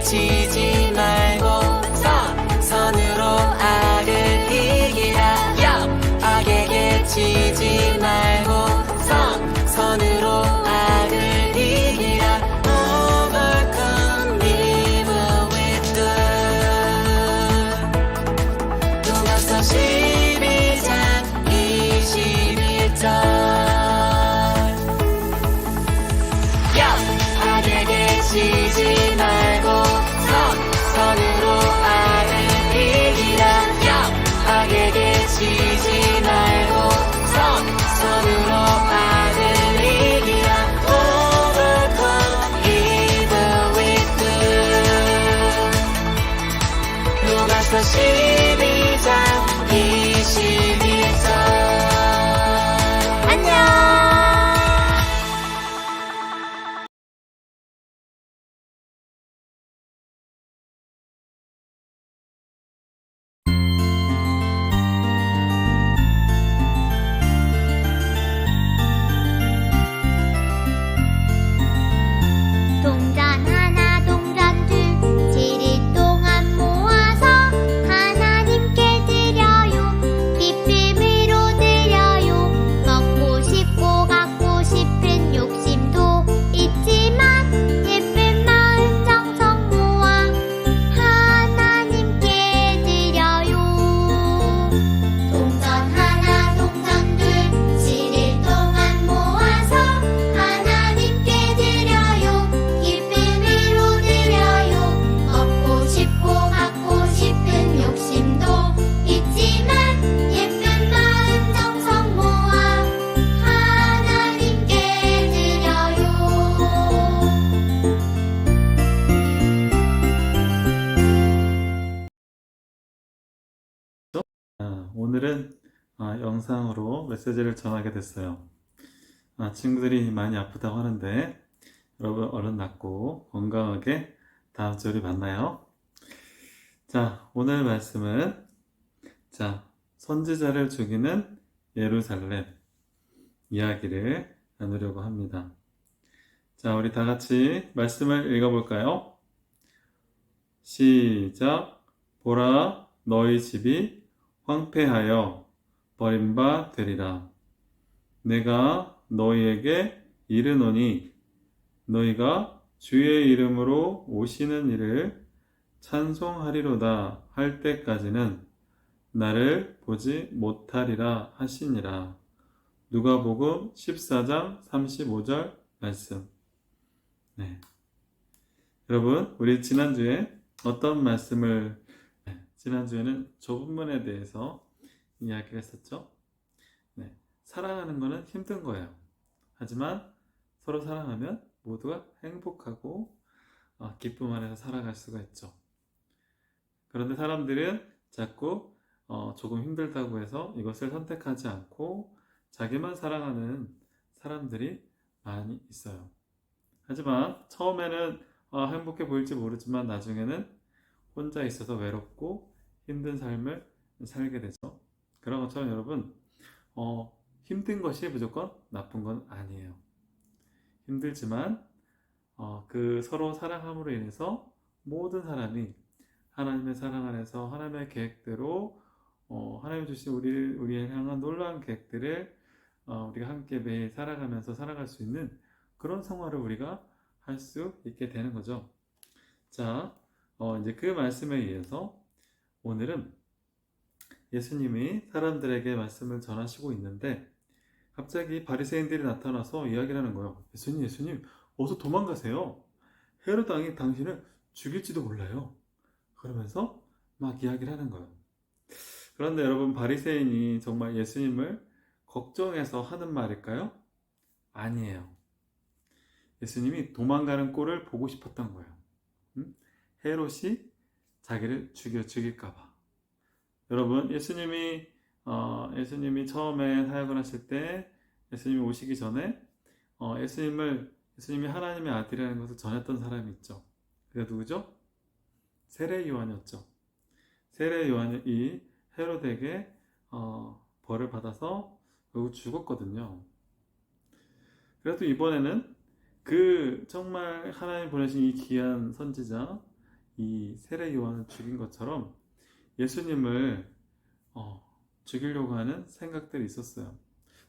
치지 말고 선으로 악을 이기라. 악에게 치지 말고 선으로 악을 이기라. Overcome evil with good. 로마서 12장 21절. 악에게 치지 말고 선으로 악을 이기라. 악에게 치지 말고 선으로 악을 이기라. Overcome evil with good. 로마서 12장 21절. 안녕. 동전 하나 동전 둘 7일 동안 모아서 하나님께 드려요. 기쁨으로 드려요. 먹고 싶고 갖고 싶은 욕심도 있지만 예쁜 마음 정성 모아 하나님께 드려요. 동전 하나 동전 둘 7일 동안 모아서 하나님께 드려요. 기쁨으로 드려요. 먹고 싶고 갖고 싶은 욕심도 있지만 예쁜 마음 정성 모아 하나님께 드려요. 오늘은 영상으로 메시지를 전하게 됐어요. 친구들이 많이 아프다고 하는데 여러분 얼른 낫고 건강하게 다음 주에 우리 만나요. 자, 오늘 말씀은 선지자를 죽이는 예루살렘 이야기를 나누려고 합니다. 자, 우리 다 같이 말씀을 읽어볼까요? 시작. 보라, 너희 집이 황폐하여 버림바 되리라. 내가 너희에게 이르노니 너희가 주의 이름으로 오시는 이를 찬송하리로다 할 때까지는 나를 보지 못하리라 하시니라. 누가복음 14장 35절 말씀. 여러분, 우리 지난주에 어떤 말씀을 지난주에는 좁은 문에 대해서 이야기를 했었죠. 사랑하는 것은 힘든 거예요. 하지만 서로 사랑하면 모두가 행복하고 기쁨 안에서 살아갈 수가 있죠. 그런데 사람들은 자꾸 조금 힘들다고 해서 이것을 선택하지 않고 자기만 사랑하는 사람들이 많이 있어요. 하지만 처음에는 행복해 보일지 모르지만 나중에는 혼자 있어서 외롭고 힘든 삶을 살게 되죠. 그런 것처럼 여러분, 힘든 것이 무조건 나쁜 건 아니에요. 힘들지만 그 서로 사랑함으로 인해서 모든 사람이 하나님의 사랑 안에서 하나님의 계획대로 하나님 주신 우리를 향한 놀라운 계획들을 우리가 함께 매일 살아가면서 살아갈 수 있는 그런 생활을 우리가 할 수 있게 되는 거죠. 자, 이제 그 말씀에 의해서 오늘은 예수님이 사람들에게 말씀을 전하시고 있는데 갑자기 바리새인들이 나타나서 이야기를 하는 거예요. 예수님, 어서 도망가세요. 헤롯 왕이 당신을 죽일지도 몰라요. 그러면서 막 이야기를 하는 거예요. 그런데 여러분, 바리새인이 정말 예수님을 걱정해서 하는 말일까요? 아니에요. 예수님이 도망가는 꼴을 보고 싶었던 거예요. 헤롯이 자기를 죽일까봐. 여러분, 예수님이 처음에 사역을 하실 때 예수님이 오시기 전에 예수님이 하나님의 아들이라는 것을 전했던 사람이 있죠. 그게 누구죠? 세례 요한이었죠. 세례 요한이 헤롯에게 벌을 받아서 결국 죽었거든요. 그래도 이번에는 정말 하나님 보내신 이 귀한 선지자 이 세례 요한을 죽인 것처럼 예수님을 죽이려고 하는 생각들이 있었어요.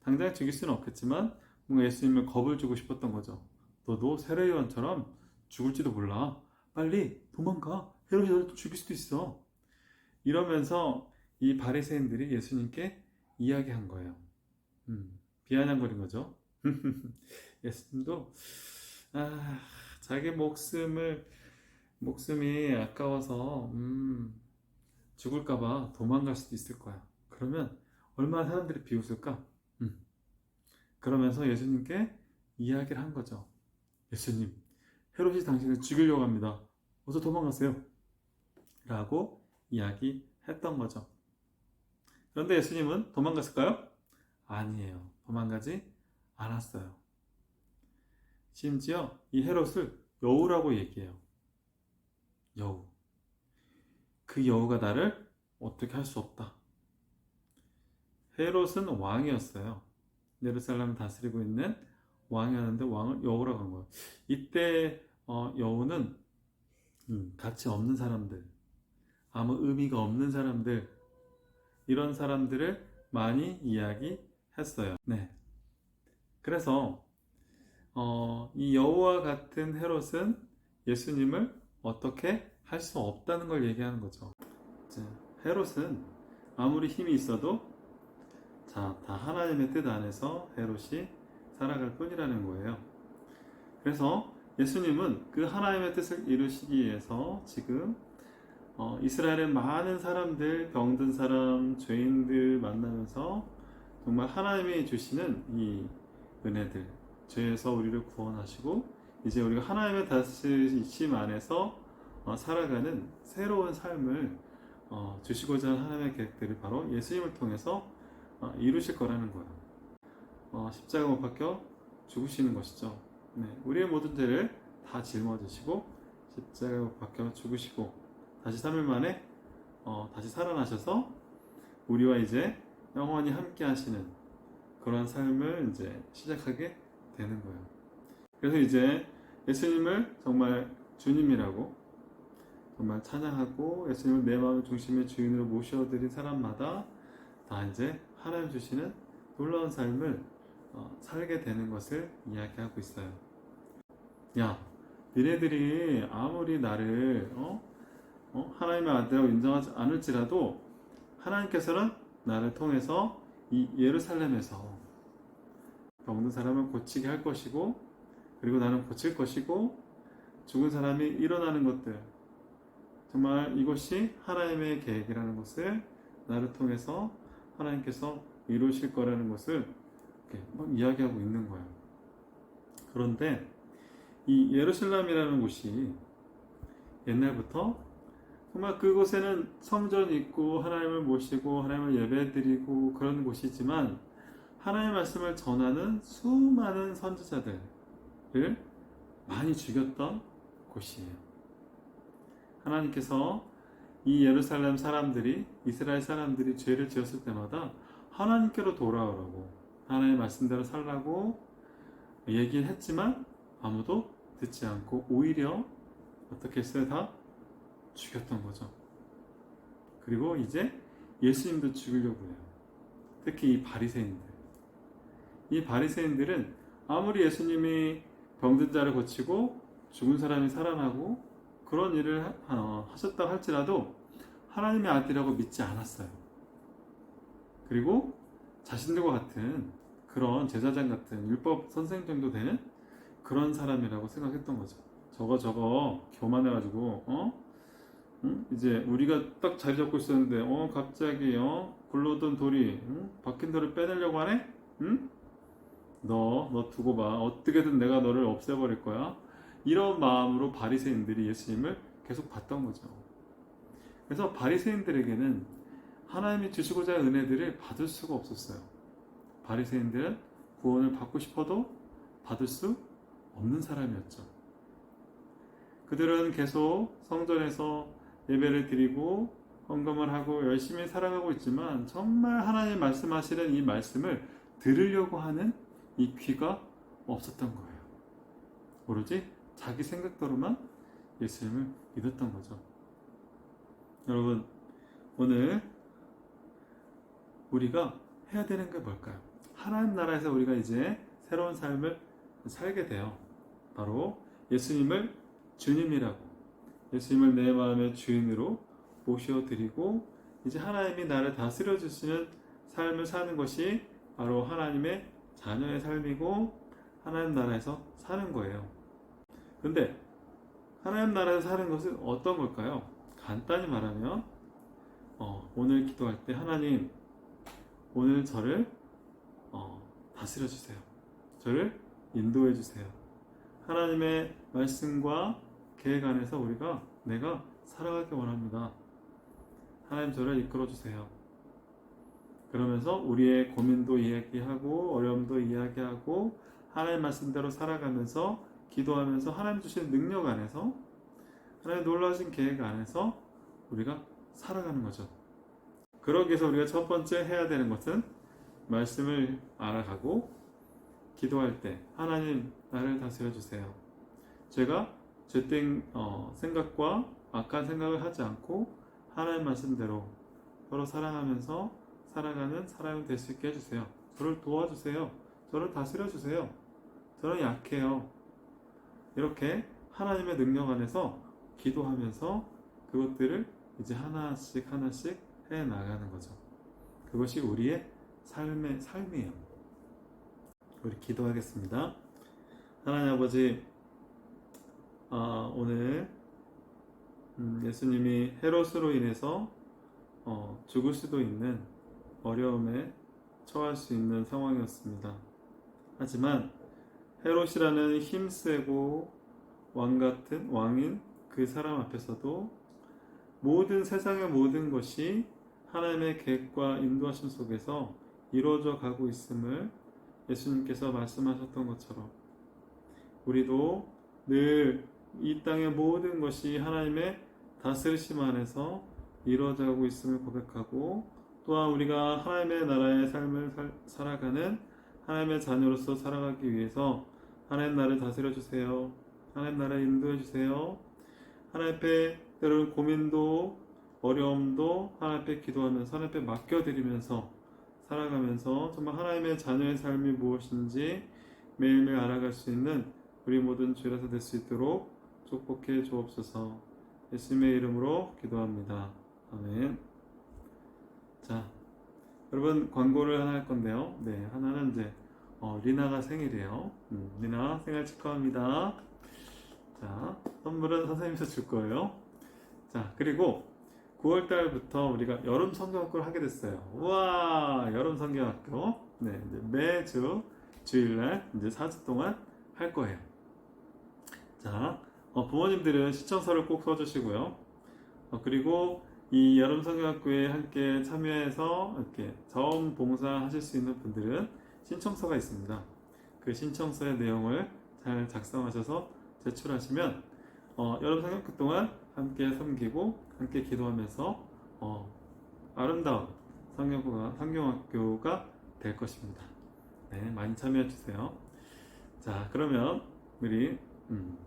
당장 죽일 수는 없겠지만 뭔가 예수님을 겁을 주고 싶었던 거죠. 너도 세례 요한처럼 죽을지도 몰라. 빨리 도망가. 헤롯이 너를 죽일 수도 있어. 이러면서 이 바리새인들이 예수님께 이야기한 거예요. 비아냥거린 거죠. 예수님도 자기 목숨이 아까워서 죽을까봐 도망갈 수도 있을 거야. 그러면 얼마나 사람들이 비웃을까? 그러면서 예수님께 이야기를 한 거죠. 예수님, 헤롯이 당신을 죽이려고 합니다. 어서 도망가세요. 라고 이야기했던 거죠. 그런데 예수님은 도망갔을까요? 아니에요. 도망가지 않았어요. 심지어 이 헤롯을 여우라고 얘기해요. 여우. 그 여우가 나를 어떻게 할 수 없다. 헤롯은 왕이었어요. 예루살렘을 다스리고 있는 왕이었는데 왕을 여우라고 한 거예요. 이때 여우는 가치 없는 사람들, 아무 의미가 없는 사람들, 이런 사람들을 많이 이야기했어요. 네. 그래서 이 여우와 같은 헤롯은 예수님을 어떻게 할 수 없다는 걸 얘기하는 거죠. 헤롯은 아무리 힘이 있어도 다 하나님의 뜻 안에서 헤롯이 살아갈 뿐이라는 거예요. 그래서 예수님은 그 하나님의 뜻을 이루시기 위해서 지금 이스라엘의 많은 사람들, 병든 사람, 죄인들 만나면서 정말 하나님이 주시는 이 은혜들, 죄에서 우리를 구원하시고 이제 우리가 하나님의 다스리심 안에서 살아가는 새로운 삶을 주시고자 하는 하나님의 계획들을 바로 예수님을 통해서 이루실 거라는 거예요. 십자가 못 박혀 죽으시는 것이죠. 네, 우리의 모든 죄를 다 짊어지시고 십자가 못 박혀 죽으시고 다시 3일 만에 다시 살아나셔서 우리와 이제 영원히 함께 하시는 그런 삶을 이제 시작하게 되는 거예요. 그래서 이제 예수님을 정말 주님이라고 정말 찬양하고 예수님을 내 마음의 중심의 주인으로 모셔드린 사람마다 다 이제 하나님 주시는 놀라운 삶을 살게 되는 것을 이야기하고 있어요. 야, 니네들이 아무리 나를 하나님의 아들이라고 인정하지 않을지라도 하나님께서는 나를 통해서 이 예루살렘에서 병든 사람을 고치게 할 것이고, 그리고 나는 고칠 것이고, 죽은 사람이 일어나는 것들, 정말 이것이 하나님의 계획이라는 것을 나를 통해서 하나님께서 이루실 거라는 것을 이렇게 막 이야기하고 있는 거예요. 그런데 이 예루살렘이라는 곳이 옛날부터 정말 그곳에는 성전이 있고 하나님을 모시고 하나님을 예배드리고 그런 곳이지만 하나님의 말씀을 전하는 수많은 선지자들을 많이 죽였던 곳이에요. 하나님께서 이 예루살렘 사람들이, 이스라엘 사람들이 죄를 지었을 때마다 하나님께로 돌아오라고, 하나님의 말씀대로 살라고 얘기를 했지만 아무도 듣지 않고 오히려 어떻게 했어요? 다 죽였던 거죠. 그리고 이제 예수님도 죽이려고 해요. 특히 이 바리새인들. 이 바리새인들은 아무리 예수님이 병든 자를 고치고 죽은 사람이 살아나고 그런 일을 하셨다고 할지라도 하나님의 아들이라고 믿지 않았어요. 그리고 자신들과 같은 그런 제사장 같은 율법 선생 정도 되는 그런 사람이라고 생각했던 거죠. 저거 교만해가지고 이제 우리가 딱 자리 잡고 있었는데 갑자기 굴러오던 돌이 박힌 돌을 빼내려고 하네? 너 두고 봐. 어떻게든 내가 너를 없애버릴 거야. 이런 마음으로 바리새인들이 예수님을 계속 봤던 거죠. 그래서 바리새인들에게는 하나님이 주시고자 하는 은혜들을 받을 수가 없었어요. 바리새인들은 구원을 받고 싶어도 받을 수 없는 사람이었죠. 그들은 계속 성전에서 예배를 드리고 헌금을 하고 열심히 살아가고 있지만 정말 하나님 말씀하시는 이 말씀을 들으려고 하는 이 귀가 없었던 거예요. 오로지 자기 생각대로만 예수님을 믿었던 거죠. 여러분, 오늘 우리가 해야 되는 게 뭘까요? 하나님 나라에서 우리가 이제 새로운 삶을 살게 돼요. 바로 예수님을 주님이라고, 예수님을 내 마음의 주인으로 모셔드리고 이제 하나님이 나를 다스려 주시는 삶을 사는 것이 바로 하나님의 자녀의 삶이고 하나님 나라에서 사는 거예요. 근데 하나님 나라에서 사는 것은 어떤 걸까요? 간단히 말하면 오늘 기도할 때 하나님, 오늘 저를 다스려 주세요. 저를 인도해 주세요. 하나님의 말씀과 계획 안에서 내가 살아가기 원합니다. 하나님 저를 이끌어 주세요. 그러면서 우리의 고민도 이야기하고 어려움도 이야기하고 하나님 말씀대로 살아가면서 기도하면서 하나님 주신 능력 안에서 하나님 놀라우신 계획 안에서 우리가 살아가는 거죠. 그러기 위해서 우리가 첫 번째 해야 되는 것은 말씀을 알아가고 기도할 때 하나님 나를 다스려 주세요. 제가 죄된 생각과 악한 생각을 하지 않고 하나님 말씀대로 서로 사랑하면서 살아가는 사람이 될 수 있게 해주세요. 저를 도와주세요. 저를 다스려 주세요. 저는 약해요. 이렇게 하나님의 능력 안에서 기도하면서 그것들을 이제 하나씩 해 나가는 거죠. 그것이 우리의 삶이에요. 우리 기도하겠습니다. 하나님 아버지, 오늘 예수님이 헤롯으로 인해서 죽을 수도 있는 어려움에 처할 수 있는 상황이었습니다. 하지만 헤롯이라는 힘세고 왕같은 왕인 그 사람 앞에서도 세상의 모든 것이 하나님의 계획과 인도하심 속에서 이루어져 가고 있음을 예수님께서 말씀하셨던 것처럼 우리도 늘 이 땅의 모든 것이 하나님의 다스리심 안에서 이루어져 가고 있음을 고백하고 또한 우리가 하나님의 나라의 삶을 살아가는 하나님의 자녀로서 살아가기 위해서 하나님 나를 다스려 주세요. 하나님 나를 인도해 주세요. 하나님 앞에 때로는 고민도 어려움도 하나님 앞에 기도하면서 하나님 앞에 맡겨드리면서 살아가면서 정말 하나님의 자녀의 삶이 무엇인지 매일매일 알아갈 수 있는 우리 모든 주일에서 될 수 있도록 축복해 주옵소서. 예수님의 이름으로 기도합니다. 아멘. 자, 여러분 광고를 하나 할 건데요. 네, 하나는 이제 리나가 생일이에요. 리나 생일 축하합니다. 자, 선물은 선생님께서 줄 거예요. 자, 그리고 9월달부터 우리가 여름 성경학교를 하게 됐어요. 우와, 여름 성경학교. 네, 이제 매주 주일날 이제 4주 동안 할 거예요. 자, 부모님들은 신청서를 꼭 써주시고요. 그리고 이 여름 성경학교에 함께 참여해서 이렇게 자원봉사 하실 수 있는 분들은 신청서가 있습니다. 그 신청서의 내용을 잘 작성하셔서 제출하시면 여름 성경학교 동안 함께 섬기고 함께 기도하면서 아름다운 성경학교가 될 것입니다. 네, 많이 참여해 주세요. 자, 그러면 우리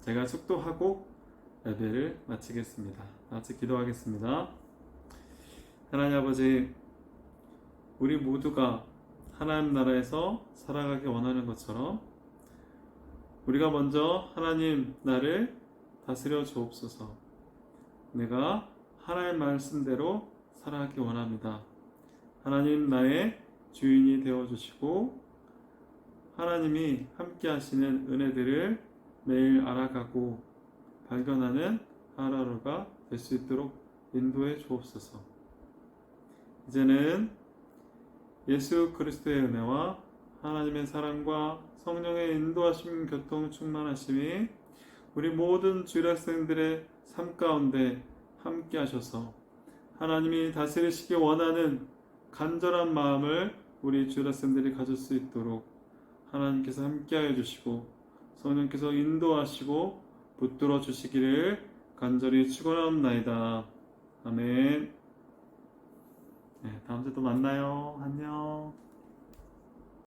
제가 축도하고 예배를 마치겠습니다. 같이 기도하겠습니다. 하나님 아버지, 우리 모두가 하나님 나라에서 살아가기 원하는 것처럼 우리가 먼저 하나님 나를 다스려 주옵소서. 내가 하나님 말씀대로 살아가기 원합니다. 하나님 나의 주인이 되어주시고 하나님이 함께 하시는 은혜들을 매일 알아가고 발견하는 하루하루가 될 수 있도록 인도해 주옵소서. 이제는 예수 그리스도의 은혜와 하나님의 사랑과 성령의 인도하심 교통 충만하심이 우리 모든 주일학생들의 삶 가운데 함께 하셔서 하나님이 다스리시기 원하는 간절한 마음을 우리 주일학생들이 가질 수 있도록 하나님께서 함께하여 주시고 성령께서 인도하시고 붙들어 주시기를 간절히 축원하옵나이다. 아멘. 네, 다음 주에 또 만나요. 안녕.